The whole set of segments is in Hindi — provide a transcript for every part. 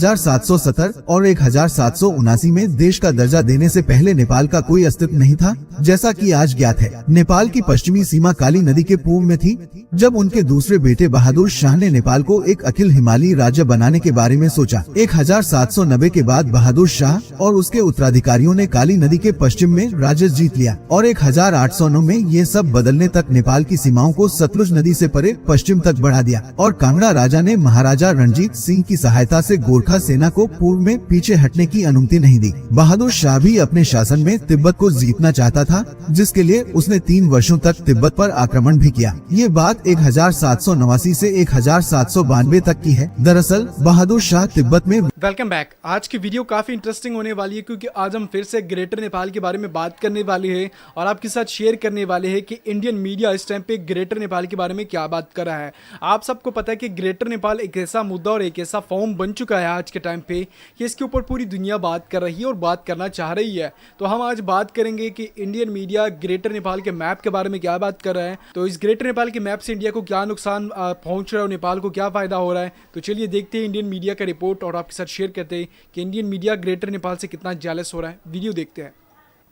1770 और 1779 में देश का दर्जा देने से पहले नेपाल का कोई अस्तित्व नहीं था, जैसा कि आज ज्ञात है। नेपाल की पश्चिमी सीमा काली नदी के पूर्व में थी। जब उनके दूसरे बेटे बहादुर शाह ने नेपाल को एक अखिल हिमालयी राज्य बनाने के बारे में सोचा, 1790 के बाद बहादुर शाह और उसके उत्तराधिकारियों ने काली नदी के पश्चिम में राज्य जीत लिया और 1809 में ये सब बदलने तक नेपाल की सीमाओं को सतलुज नदी से परे पश्चिम तक बढ़ा दिया और कांगड़ा राजा ने महाराजा रणजीत सिंह की सहायता से गोरखा सेना को पूर्व में पीछे हटने की अनुमति नहीं दी। बहादुर शाह भी अपने शासन में तिब्बत को जीतना चाहता था, जिसके लिए उसने 3 वर्षों तक तिब्बत पर आक्रमण भी किया। ये बात 1789 से 1792 तक की है। दरअसल बहादुर शाह तिब्बत में। Welcome back. आज की वीडियो काफी इंटरेस्टिंग होने वाली है, क्योंकि आज हम फिर से ग्रेटर नेपाल के बारे में बात करने वाले हैं और आपके साथ शेयर करने वाले हैं कि इंडियन मीडिया इस टाइम पे ग्रेटर नेपाल के बारे में क्या बात कर रहा है। आप सबको पता है कि ग्रेटर नेपाल एक ऐसा मुद्दा और एक ऐसा फॉर्म बन चुका है आज के टाइम पे कि इसके ऊपर पूरी दुनिया बात कर रही है और बात करना चाह रही है। तो हम आज बात करेंगे कि इंडियन मीडिया ग्रेटर नेपाल के मैप के बारे में क्या बात कर रहा है। तो इस ग्रेटर नेपाल के मैप से इंडिया को क्या नुकसान पहुंच रहा है और नेपाल को क्या फायदा हो रहा है। तो चलिए देखते हैं इंडियन मीडिया का रिपोर्ट और आपके साथ शेयर करते हैं कि इंडियन मीडिया ग्रेटर नेपाल से कितना जेलस हो रहा है। वीडियो देखते हैं।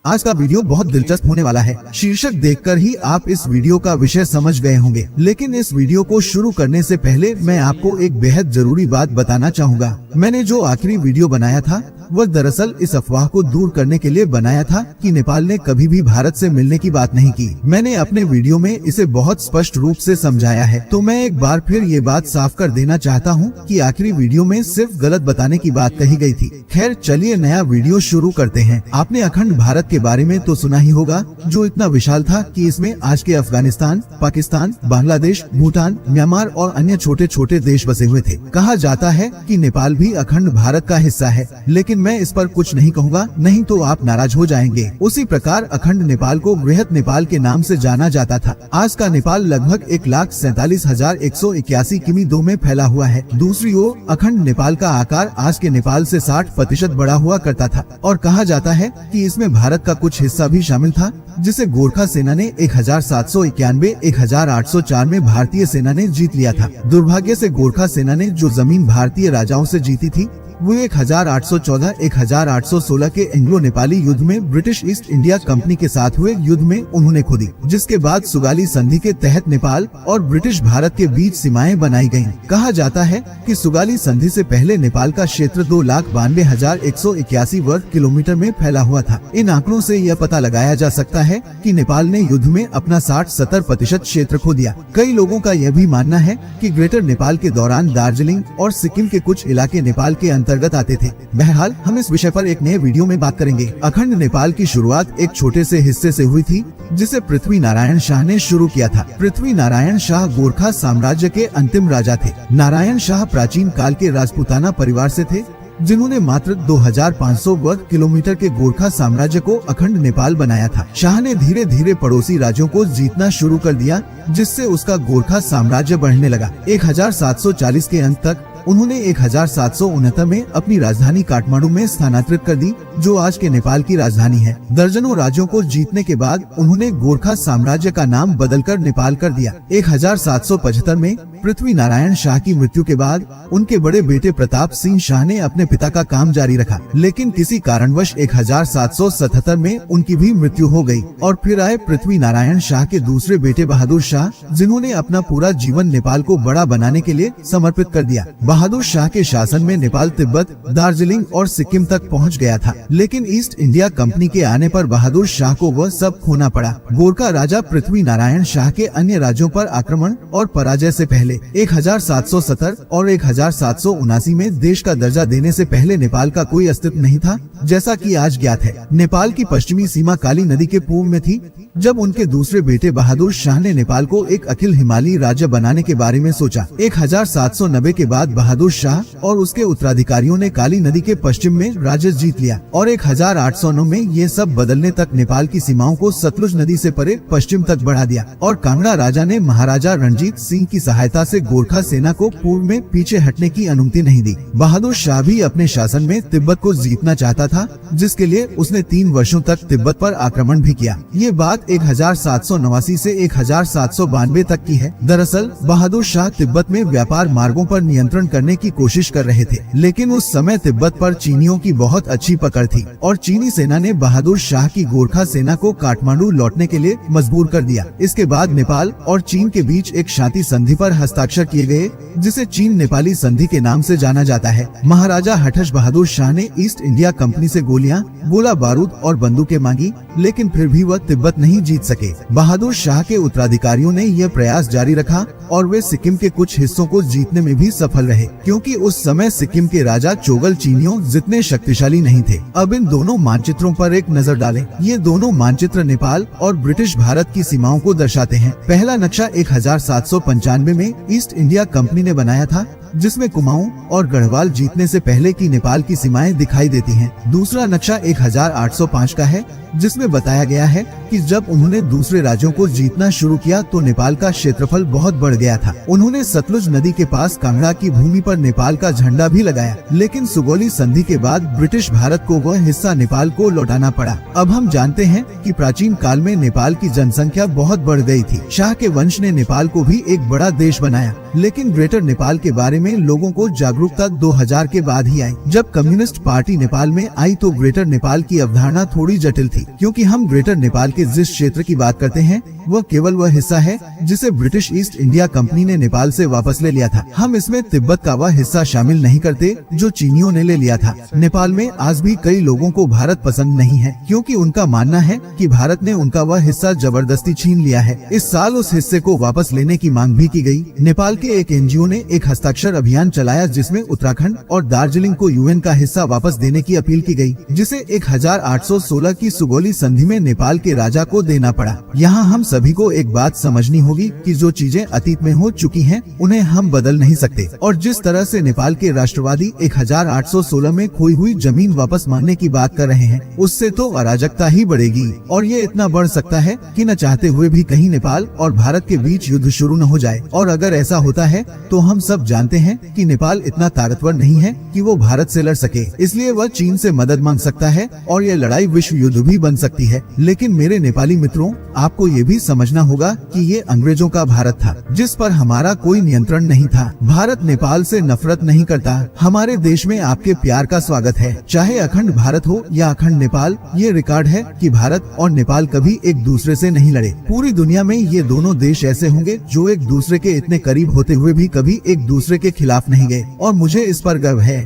आज का वीडियो बहुत दिलचस्प होने वाला है। शीर्षक देखकर ही आप इस वीडियो का विषय समझ गए होंगे, लेकिन इस वीडियो को शुरू करने से पहले मैं आपको एक बेहद जरूरी बात बताना चाहूँगा। मैंने जो आखिरी वीडियो बनाया था वह दरअसल इस अफवाह को दूर करने के लिए बनाया था कि नेपाल ने कभी भी भारत से मिलने की बात नहीं की। मैंने अपने वीडियो में इसे बहुत स्पष्ट रूप से समझाया है, तो मैं एक बार फिर ये बात साफ कर देना चाहता हूँ कि आखिरी वीडियो में सिर्फ गलत बताने की बात कही गई थी। खैर चलिए नया वीडियो शुरू करते हैं। आपने अखंड भारत के बारे में तो सुना ही होगा, जो इतना विशाल था कि इसमें आज के अफगानिस्तान, पाकिस्तान, बांग्लादेश, भूटान, म्यांमार और अन्य छोटे छोटे देश बसे हुए थे। कहा जाता है कि नेपाल भी अखंड भारत का हिस्सा है, लेकिन मैं इस पर कुछ नहीं कहूँगा, नहीं तो आप नाराज हो जाएंगे। उसी प्रकार अखंड नेपाल को बृहत नेपाल के नाम से जाना जाता था। आज का नेपाल लगभग 1,47,181 किमी 2 में फैला हुआ है। दूसरी ओर अखंड नेपाल का आकार आज के नेपाल से 60% बड़ा हुआ करता था और कहा जाता है कि इसमें भारत का कुछ हिस्सा भी शामिल था, जिसे गोरखा सेना ने 1791-1804 में भारतीय सेना ने जीत लिया था। दुर्भाग्य से गोरखा सेना ने जो जमीन भारतीय राजाओं से जीती थी वो 1814-1816 के एंग्लो नेपाली युद्ध में ब्रिटिश ईस्ट इंडिया कंपनी के साथ हुए युद्ध में उन्होंने खोदी, जिसके बाद सुगाली संधि के तहत नेपाल और ब्रिटिश भारत के बीच सीमाएं बनाई गयी। कहा जाता है कि सुगाली संधि से पहले नेपाल का क्षेत्र 2,92,181 वर्ग किलोमीटर में फैला हुआ था। इन आंकड़ों से यह पता लगाया जा सकता है कि नेपाल ने युद्ध में अपना 60-70% क्षेत्र खो दिया। कई लोगों का यह भी मानना है कि ग्रेटर नेपाल के दौरान दार्जिलिंग और सिक्किम के कुछ इलाके नेपाल के अंतर्गत आते थे। बहरहाल हम इस विषय पर एक नए वीडियो में बात करेंगे। अखंड नेपाल की शुरुआत एक छोटे से हिस्से से हुई थी, जिसे पृथ्वी नारायण शाह ने शुरू किया था। पृथ्वी नारायण शाह गोरखा साम्राज्य के अंतिम राजा थे। नारायण शाह प्राचीन काल के राजपूताना परिवार से थे, जिन्होंने मात्र 2,500 वर्ग किलोमीटर के गोरखा साम्राज्य को अखंड नेपाल बनाया था। शाह ने धीरे धीरे पड़ोसी राज्यों को जीतना शुरू कर दिया, जिससे उसका गोरखा साम्राज्य बढ़ने लगा। 1740 के अंत तक उन्होंने 1769 में अपनी राजधानी काठमांडू में स्थानांतरित कर दी, जो आज के नेपाल की राजधानी है। दर्जनों राज्यों को जीतने के बाद उन्होंने गोरखा साम्राज्य का नाम बदलकर नेपाल कर दिया। 1775 में पृथ्वी नारायण शाह की मृत्यु के बाद उनके बड़े बेटे प्रताप सिंह शाह ने अपने पिता का काम जारी रखा, लेकिन किसी कारणवश 1777 में उनकी भी मृत्यु हो गई और फिर आए पृथ्वी नारायण शाह के दूसरे बेटे बहादुर शाह, जिन्होंने अपना पूरा जीवन नेपाल को बड़ा बनाने के लिए समर्पित कर दिया। बहादुर शाह के शासन में नेपाल तिब्बत, दार्जिलिंग और सिक्किम तक पहुंच गया था, लेकिन ईस्ट इंडिया कंपनी के आने पर बहादुर शाह को वह सब खोना पड़ा। गोरखा राजा पृथ्वी नारायण शाह के अन्य राज्यों पर आक्रमण और पराजय से पहले 1770 और 1779 में देश का दर्जा देने से पहले नेपाल का कोई अस्तित्व नहीं था, जैसा कि आज ज्ञात है। नेपाल की पश्चिमी सीमा काली नदी के पूर्व में थी। जब उनके दूसरे बेटे बहादुर शाह ने नेपाल को एक अखिल हिमालयी राज्य बनाने के बारे में सोचा, 1790 के बाद बहादुर शाह और उसके उत्तराधिकारियों ने काली नदी के पश्चिम में राज्य जीत लिया और 1809 में ये सब बदलने तक नेपाल की सीमाओं को सतलुज नदी से परे पश्चिम तक बढ़ा दिया और कांगड़ा राजा ने महाराजा रणजीत सिंह की सहायता से गोरखा सेना को पूर्व में पीछे हटने की अनुमति नहीं दी। बहादुर शाह भी अपने शासन में तिब्बत को जीतना चाहता था, जिसके लिए उसने 3 वर्षों तक तिब्बत पर आक्रमण भी किया। ये बात 1789 से 1792 तक की है। दरअसल बहादुर शाह तिब्बत में व्यापार मार्गों पर नियंत्रण करने की कोशिश कर रहे थे, लेकिन उस समय तिब्बत पर चीनियों की बहुत अच्छी पकड़ थी और चीनी सेना ने बहादुर शाह की गोरखा सेना को काठमांडू लौटने के लिए मजबूर कर दिया। इसके बाद नेपाल और चीन के बीच एक शांति संधि पर हस्ताक्षर किए गए, जिसे चीन नेपाली संधि के नाम से जाना जाता है। महाराजा हर्ष बहादुर शाह ने ईस्ट इंडिया कंपनी से गोलियां, गोला बारूद और बंदूकें मांगी, लेकिन फिर भी वह तिब्बत नहीं जीत सके। बहादुर शाह के उत्तराधिकारियों ने यह प्रयास जारी रखा और वे सिक्किम के कुछ हिस्सों को जीतने में भी सफल रहे, क्योंकि उस समय सिक्किम के राजा चोगल चीनियों जितने शक्तिशाली नहीं थे। अब इन दोनों मानचित्रों पर एक नजर डालें। ये दोनों मानचित्र नेपाल और ब्रिटिश भारत की सीमाओं को दर्शाते हैं। पहला नक्शा 1795 में ईस्ट इंडिया कंपनी ने बनाया था, जिसमें कुमाऊं और गढ़वाल जीतने से पहले की नेपाल की सीमाएं दिखाई देती हैं। दूसरा नक्शा 1805 का है, जिसमें बताया गया है कि जब उन्होंने दूसरे राज्यों को जीतना शुरू किया तो नेपाल का क्षेत्रफल बहुत बढ़ गया था। उन्होंने सतलुज नदी के पास कांगड़ा की भूमि पर नेपाल का झंडा भी लगाया, लेकिन सुगौली संधि के बाद ब्रिटिश भारत को वह हिस्सा नेपाल को लौटाना पड़ा। अब हम जानते हैं कि प्राचीन काल में नेपाल की जनसंख्या बहुत बढ़ गई थी। शाह के वंश ने नेपाल को भी एक बड़ा देश बनाया, लेकिन ग्रेटर नेपाल के बारे में लोगों को जागरूकता 2000 के बाद ही आई। जब कम्युनिस्ट पार्टी नेपाल में आई तो ग्रेटर नेपाल की अवधारणा थोड़ी जटिल थी, क्योंकि हम ग्रेटर नेपाल के जिस क्षेत्र की बात करते हैं वह केवल वह हिस्सा है जिसे ब्रिटिश ईस्ट इंडिया कंपनी ने नेपाल से वापस ले लिया था। हम इसमें तिब्बत का वह हिस्सा शामिल नहीं करते जो चीनियों ने ले लिया था। नेपाल में आज भी कई लोगों को भारत पसंद नहीं है, क्योंकि उनका मानना है कि भारत ने उनका वह हिस्सा जबरदस्ती छीन लिया है। इस साल उस हिस्से को वापस लेने की मांग भी की गई। नेपाल के एक एनजीओ ने एक हस्ताक्षर अभियान चलाया, जिसमें उत्तराखंड और दार्जिलिंग को यूएन का हिस्सा वापस देने की अपील की गई, जिसे 1816 की सुगौली संधि में नेपाल के राजा को देना पड़ा। यहाँ हम सभी को एक बात समझनी होगी कि जो चीजें अतीत में हो चुकी हैं, उन्हें हम बदल नहीं सकते। और जिस तरह से नेपाल के राष्ट्रवादी 1816 में खोई हुई जमीन वापस मांगने की बात कर रहे हैं, उससे तो अराजकता ही बढ़ेगी। और ये इतना बढ़ सकता है कि न चाहते हुए भी कहीं नेपाल और भारत के बीच युद्ध शुरू न हो जाए। और अगर ऐसा होता है तो हम सब जानते हैं कि नेपाल इतना ताकतवर नहीं है कि वो भारत से लड़ सके, इसलिए वह चीन से मदद मांग सकता है और ये लड़ाई विश्व युद्ध भी बन सकती है। लेकिन मेरे नेपाली मित्रों, आपको ये भी समझना होगा कि ये अंग्रेजों का भारत था, जिस पर हमारा कोई नियंत्रण नहीं था। भारत नेपाल से नफरत नहीं करता। हमारे देश में आपके प्यार का स्वागत है, चाहे अखंड भारत हो या अखंड नेपाल। ये रिकॉर्ड है कि भारत और नेपाल कभी एक दूसरे से नहीं लड़े। पूरी दुनिया में ये दोनों देश ऐसे होंगे जो एक दूसरे के इतने करीब होते हुए भी कभी एक दूसरे के खिलाफ नहीं गए, और मुझे इस पर गर्व है।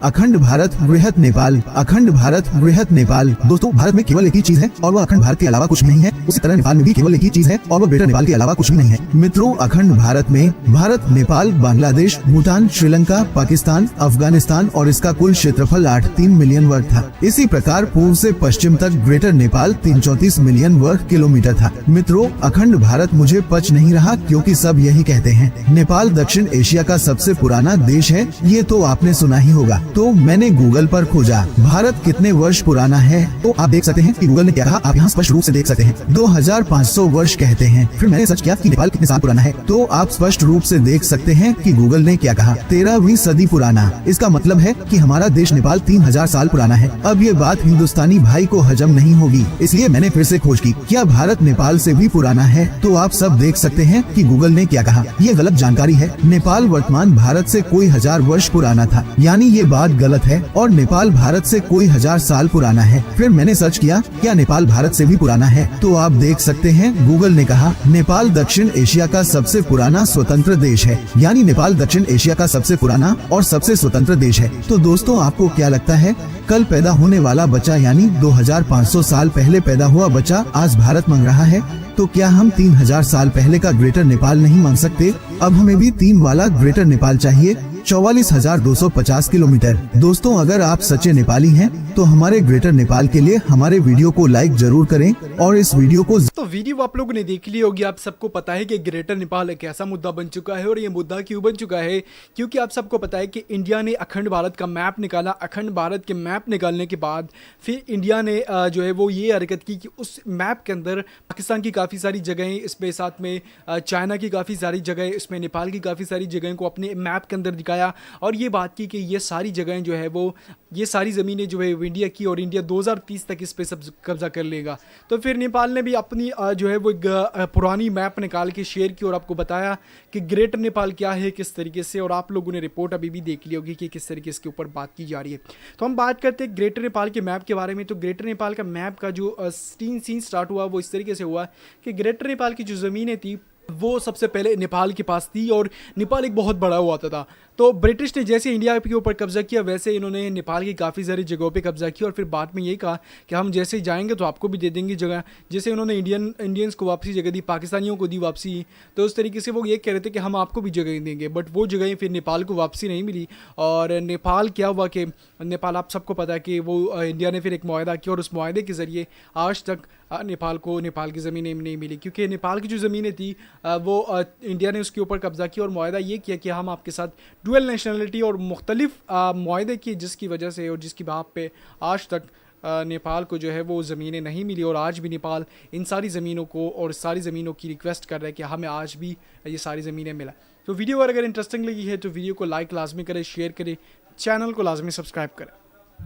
अखंड भारत बृहत नेपाल। अखंड भारत बृहत नेपाल। दोस्तों, भारत में केवल एक ही चीज है और वह अखंड भारत के अलावा कुछ नहीं है। उसी तरह नेपाल में भी केवल एक ही चीज है और वह ग्रेटर नेपाल के अलावा कुछ भी नहीं है। मित्रों, अखंड भारत में भारत, नेपाल, बांग्लादेश, भूटान, श्रीलंका, पाकिस्तान, अफगानिस्तान और इसका कुल क्षेत्रफल 83 मिलियन वर्ग था। इसी प्रकार पूर्व से पश्चिम तक ग्रेटर नेपाल 334 मिलियन वर्ग किलोमीटर था। मित्रों, अखंड भारत मुझे पच नहीं रहा, क्योंकि सब यही कहते हैं नेपाल दक्षिण एशिया का सबसे पुराना देश है। ये तो आपने सुना ही होगा। तो मैंने गूगल पर खोजा भारत कितने वर्ष पुराना है, तो आप देख सकते हैं कि गूगल ने क्या कहा। आप यहाँ स्पष्ट रूप से देख सकते हैं 2500 वर्ष कहते हैं। फिर मैंने सर्च किया कि नेपाल कितने साल पुराना है, तो आप स्पष्ट रूप से देख सकते हैं कि गूगल ने क्या कहा, 13वीं सदी पुराना। इसका मतलब है कि हमारा देश नेपाल 3000 साल पुराना है। अब ये बात हिंदुस्तानी भाई को हजम नहीं होगी, इसलिए मैंने फिर से खोज की, क्या भारत नेपाल से भी पुराना है, तो आप सब देख सकते हैं कि गूगल ने क्या कहा। ये गलत जानकारी है। नेपाल वर्तमान भारत से कोई 1000 वर्ष पुराना था, यानी ये बात गलत है, और नेपाल भारत से कोई 1000 साल पुराना है। फिर मैंने सर्च किया क्या नेपाल भारत से भी पुराना है, तो आप देख सकते हैं गूगल ने कहा नेपाल दक्षिण एशिया का सबसे पुराना स्वतंत्र देश है, यानी नेपाल दक्षिण एशिया का सबसे पुराना और सबसे स्वतंत्र देश है। तो दोस्तों, आपको क्या लगता है, कल पैदा होने वाला बच्चा यानी 2500 साल पहले पैदा हुआ बच्चा आज भारत मांग रहा है, तो क्या हम 3000 साल पहले का ग्रेटर नेपाल नहीं मांग सकते? अब हमें भी 3 वाला ग्रेटर नेपाल चाहिए, 44,250 किलोमीटर। दोस्तों, अगर आप सच्चे नेपाली हैं तो हमारे ग्रेटर नेपाल के लिए हमारे वीडियो को लाइक जरूर करें और इस वीडियो को तो वीडियो आप लोगों ने देख ली होगी। आप सबको पता है कि ग्रेटर नेपाल एक ऐसा मुद्दा बन चुका है, और ये मुद्दा क्यों बन चुका है, क्योंकि आप सबको पता है कि इंडिया ने अखंड भारत का मैप निकाला। अखंड भारत के मैप निकालने के बाद फिर इंडिया ने जो है वो ये हरकत की कि उस मैप के अंदर पाकिस्तान की काफ़ी सारी जगहें, इसमें साथ में चाइना की काफ़ी सारी जगहें, इसमें नेपाल की काफ़ी सारी जगहें को अपने मैप के अंदर दिखाया बताया और ये बात की कि ये सारी जगहें जो है वो ये सारी ज़मीनें जो है इंडिया की और इंडिया 2030 तक इस पे सब कब्जा कर लेगा। तो फिर नेपाल ने भी अपनी जो है वो एक पुरानी मैप निकाल के शेयर की और आपको बताया कि ग्रेटर नेपाल क्या है किस तरीके से, और आप लोगों ने रिपोर्ट अभी भी देख ली होगी कि किस तरीके इसके ऊपर बात की जा रही है। तो हम बात करते हैं ग्रेटर नेपाल के मैप के बारे में। तो ग्रेटर नेपाल का मैप का जो सीन स्टार्ट हुआ वो इस तरीके से हुआ कि ग्रेटर नेपाल की जो ज़मीनें थी वो सबसे पहले नेपाल के पास थी और नेपाल एक बहुत बड़ा हुआ था। तो ब्रिटिश ने जैसे इंडिया के ऊपर कब्जा किया वैसे इन्होंने नेपाल की काफ़ी सारी जगहों पे कब्जा किया और फिर बाद में यही कहा कि हम जैसे ही जाएंगे तो आपको भी दे देंगे जगह। जैसे उन्होंने इंडियंस को वापसी जगह दी, पाकिस्तानियों को दी वापसी, तो उस तरीके से वो ये कह रहे थे कि हम आपको भी जगह देंगे, बट वो जगहें फिर नेपाल को वापसी नहीं मिली। और नेपाल क्या हुआ कि नेपाल आप सबको पता है कि वो इंडिया ने फिर एक मुआहदा किया और उस मुआहदे के ज़रिए आज तक नेपाल को नेपाल की ज़मीनें नहीं मिली, क्योंकि नेपाल की जो ज़मीनें थी वो इंडिया ने उसके ऊपर कब्जा किया और मुआहदा ये किया कि हम आपके साथ डुअल नेशनलिटी और मुख्तलिफ मुआहदे किए, जिसकी वजह से और जिसकी बात पे आज तक नेपाल को जो है वो ज़मीनें नहीं मिली। और आज भी नेपाल इन सारी ज़मीनों को और सारी ज़मीनों की रिक्वेस्ट कर रहा है कि हमें आज भी ये सारी ज़मीनें मिला। तो वीडियो अगर इंटरेस्टिंग लगी है तो वीडियो को लाइक लाजमी करें, शेयर करें, चैनल को लाजमी सब्सक्राइब करें।